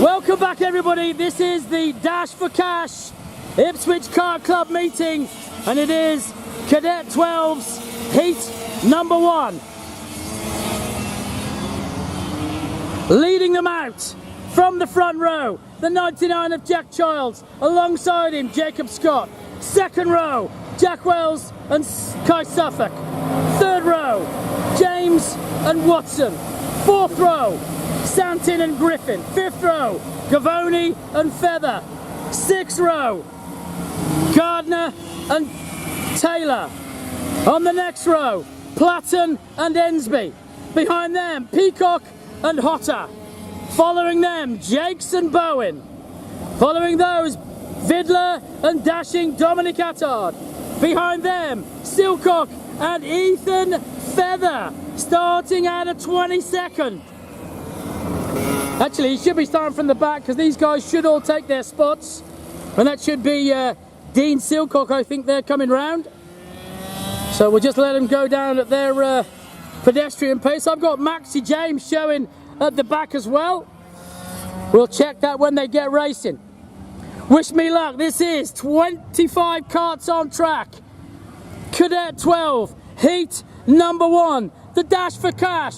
Welcome back, everybody. This is the Dash for Cash Ipswich Kart Club meeting, and it is Cadet 12's heat number 1. Leading them out from the front row, the 99 of Jack Childs, alongside him Jacob Scott. Second row, Jack Wells and Kai Suffolk. Third row, James and Watson. Fourth row, Santin and Griffin. Fifth row, Gavoni and Feather. Sixth row, Gardner and Taylor. On the next row, Platten and Ensby. Behind them, Peacock and Hotter. Following them, Jakes and Bowen. Following those, Vidler and dashing Dominic Attard. Behind them, Silcock and Ethan Feather, starting at a 22nd. Actually, he should be starting from the back because these guys should all take their spots. And that should be Dean Silcock, I think they're coming round. So we'll just let them go down at their pedestrian pace. I've got Maxie James showing at the back as well. We'll check that when they get racing. Wish me luck. This is 25 karts on track. Cadet 12, heat number 1. The Dash for Cash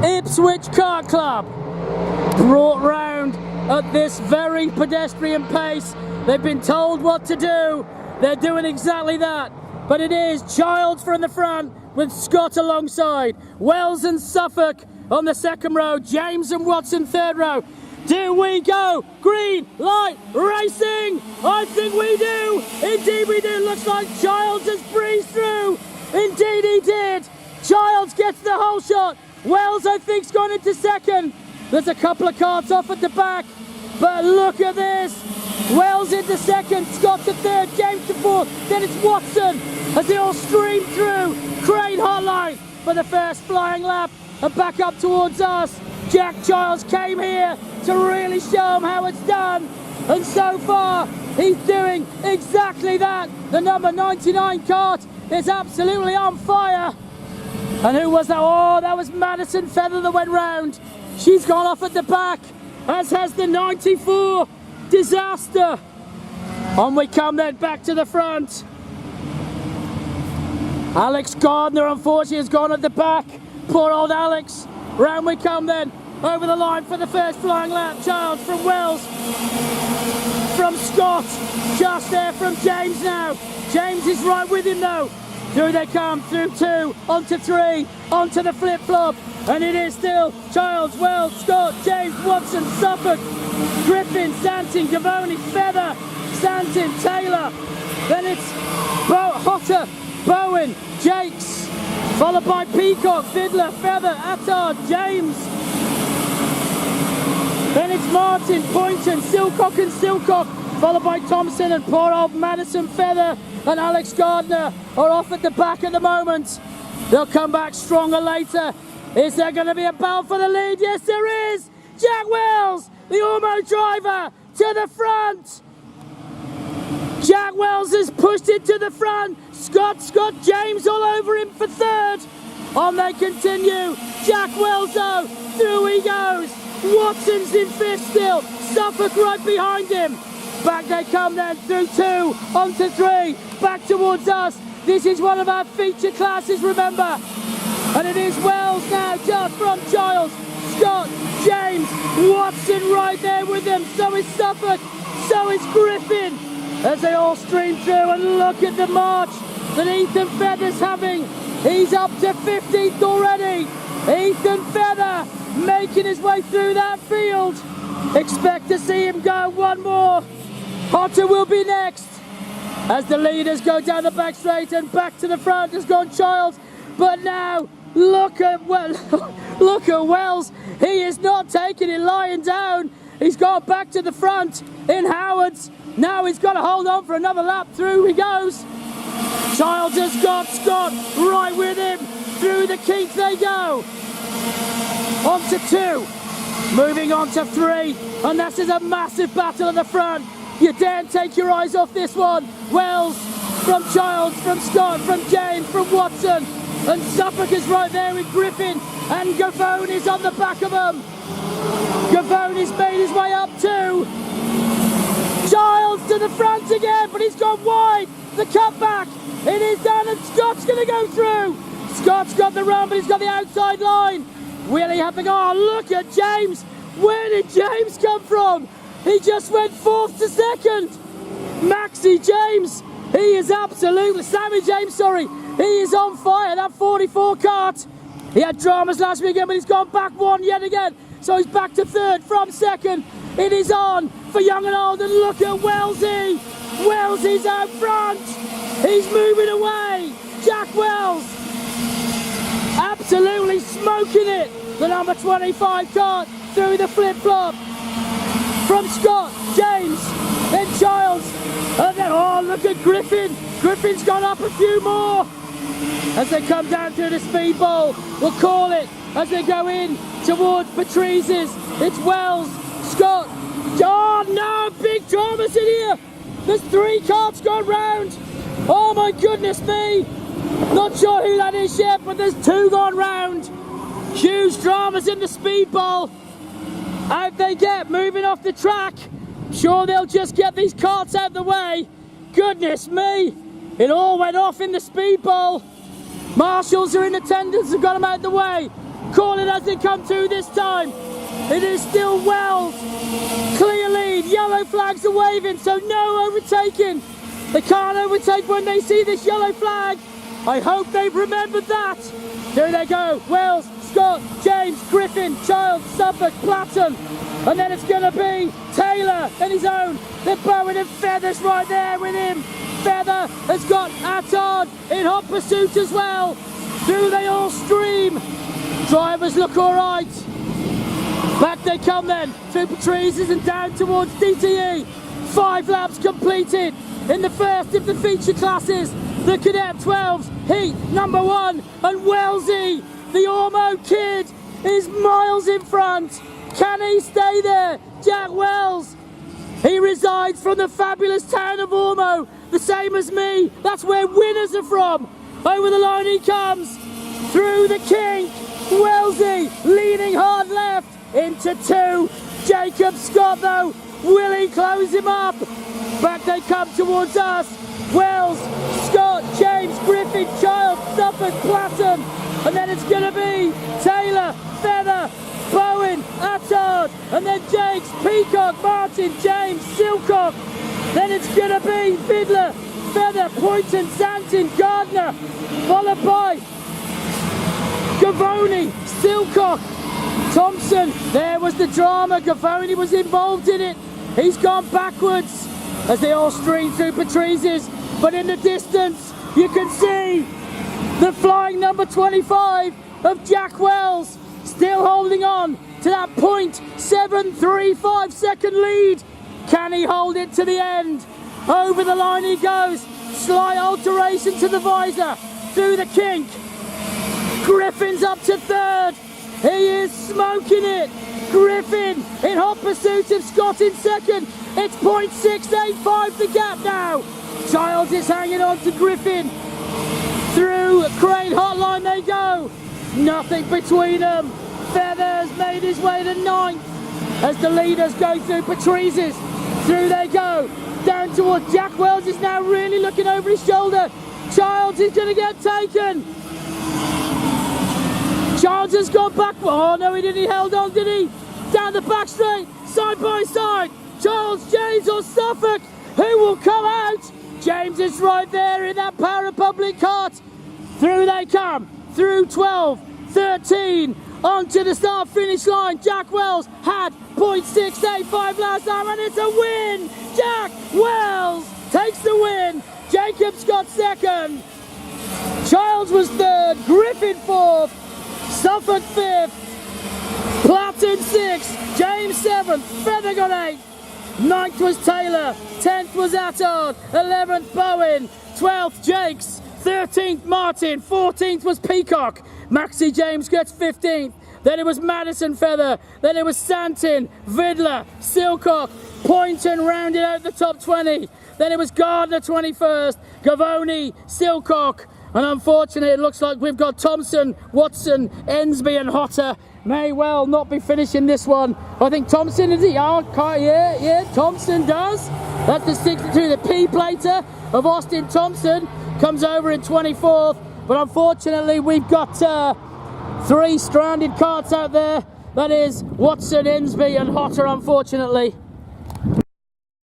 Ipswich Kart Club. Brought round at this very pedestrian pace. They've been told what to do. They're doing exactly that. But it is Childs from the front with Scott alongside. Wells and Suffolk on the second row. James and Watson third row. Do we go? Green light racing. I think we do. Indeed we do. Looks like Childs has breezed through. Indeed he did. Childs gets the whole shot. Wells, I think, has gone into second. There's a couple of carts off at the back, but look at this. Wells into second, Scott to third, James to fourth, then it's Watson as they all stream through. Crane Hotline for the first flying lap and back up towards us. Jack Childs came here to really show him how it's done, and so far he's doing exactly that. The number 99 kart is absolutely on fire. And who was that? Oh, that was Madison Feather that went round. She's gone off at the back, as has the 94 Disaster. On we come then back to the front. Alex Gardner, unfortunately, has gone at the back. Poor old Alex. Round we come then, over the line for the first flying lap. Childs from Wells, from Scott, just there from James now. James is right with him though. Through they come, through 2, onto 3, onto the flip-flop. And it is still Childs, Wells, Scott, James, Watson, Suffolk, Griffin, Santin, Gavoni, Feather, Santin, Taylor. Then it's Hotter, Bowen, Jakes, followed by Peacock, Vidler, Feather, Attard, James. Then it's Martin, Poynton, Silcock and Silcock, followed by Thompson and poor old Madison Feather and Alex Gardner are off at the back at the moment. They'll come back stronger later. Is there going to be a battle for the lead? Yes, there is. Jack Wells, the Ormo driver, to the front. Jack Wells has pushed it to the front. Scott James all over him for third. On they continue. Jack Wells though, through he goes. Watson's in fifth still. Suffolk right behind him. Back they come then, through 2, onto 3, back towards us. This is one of our feature classes, remember. And it is Wells now, just from Childs. Scott, James, Watson right there with them. So is Suffolk, so is Griffin. As they all stream through, and look at the march that Ethan Feather's having. He's up to 15th already. Ethan Feather making his way through that field. Expect to see him go one more. Hotter will be next. As the leaders go down the back straight and back to the front has gone Childs. But now, look at Wells. He is not taking it lying down. He's gone back to the front in Howard's. Now he's got to hold on for another lap. Through he goes. Childs has got Scott right with him. Through the kinks they go. On to 2. Moving on to 3. And this is a massive battle at the front. You daren't take your eyes off this one. Wells from Childs, from Scott, from James, from Watson. And Suffolk is right there with Griffin. And Gavone is on the back of them. Gavoni's made his way up too. Giles to the front again, but he's gone wide. The cutback, it is done, and Scott's going to go through. Scott's got the run, but he's got the outside line. Willie had to go. Oh, look at James. Where did James come from? He just went fourth to second. Maxi James, he is absolutely, Sammy James, sorry, he is on fire. That 44 kart. He had dramas last weekend, but he's gone back one yet again. So he's back to third from second. It is on for young and old, and look at Wellesley. Wellesley's out front. He's moving away. Jack Wells absolutely smoking it. The number 25 kart through the flip-flop. From Scott, James, then Giles, and then, oh, look at Griffin. Griffin's gone up a few more. As they come down through the speed bowl, we'll call it as they go in towards Patrice's. It's Wells, Scott. Oh no, big dramas in here. There's 3 carts gone round. Oh my goodness me. Not sure who that is yet, but there's 2 gone round. Huge dramas in the speed bowl. Out they get, moving off the track. Sure, they'll just get these carts out of the way. Goodness me. It all went off in the speed bowl. Marshals are in attendance, have got them out of the way. Call it as they come through this time. It is still Wells. Clear lead, yellow flags are waving, so no overtaking. They can't overtake when they see this yellow flag. I hope they've remembered that. Here they go, Wells, Scott, James, Griffin, Child, Suffolk, Platten. And then it's going to be Taylor in his own. They're Bowen and Feathers right there with him. Feather has got Attard in hot pursuit as well. Do they all stream? Drivers look all right. Back they come then through Patrice's and down towards DTE. 5 laps completed in the first of the feature classes. The Cadet 12s, heat number 1, and Wellesley, the Ormo kid, is miles in front. Can he stay there? Jack Wells, he resides from the fabulous town of Ormo, the same as me. That's where winners are from. Over the line he comes, through the kink. Wellesley leaning hard left into 2. Jacob Scott though, will he close him up? Back they come towards us. Wells, Scott, James, Griffin, Child, Suffolk, Platten. And then it's going to be Taylor, Feather, Bowen, Attard, and then Jakes, Peacock, Martin, James, Silcock. Then it's going to be Fiddler, Feather, Poynton, Santin, Gardner, followed by Gavoni, Silcock, Thompson. There was the drama. Gavoni was involved in it. He's gone backwards as they all stream through Patrice's. But in the distance, you can see the flying number 25 of Jack Wells still holding on to that 0.735 second lead. Can he hold it to the end? Over the line he goes. Slight alteration to the visor through the kink. Griffin's up to 3rd. He is smoking it. Griffin in hot pursuit of Scott in 2nd. It's 0.685 the gap now. Childs is hanging on to Griffin. Through Crane Hotline they go. Nothing between them. Feathers made his way to 9th as the leaders go through Patrice's. Through they go. Down towards Jack Wells is now really looking over his shoulder. Childs is going to get taken. Childs has gone back. Oh no, he didn't. He held on, did he? Down the back straight, side by side. Charles, James or Suffolk. Who will come out? James is right there in that Power Republic cart. Through they come. Through 12, 13. Onto the start finish line. Jack Wells had 0.685 last time and it's a win. Jack Wells takes the win. Jacobs got 2nd. Childs was 3rd. Griffin 4th. Suffolk 5th. Platten 6th. James 7th. Feather got 8th. 9th was Taylor. 10th was Attard. 11th Bowen. 12th Jakes. 13th Martin. 14th was Peacock. Maxi James gets 15th. Then it was Madison Feather. Then it was Santin, Vidler, Silcock. Poynton rounded out the top 20. Then it was Gardner 21st. Gavoni, Silcock, And unfortunately, it looks like we've got Thompson, Watson, Ensby and Hotter may well not be finishing this one. I think Thompson, is he? Oh, yeah, Thompson does. That's the 62. The P-plater of Austin Thompson comes over in 24th. But unfortunately, we've got 3 stranded carts out there. That is Watson, Ensby and Hotter, unfortunately.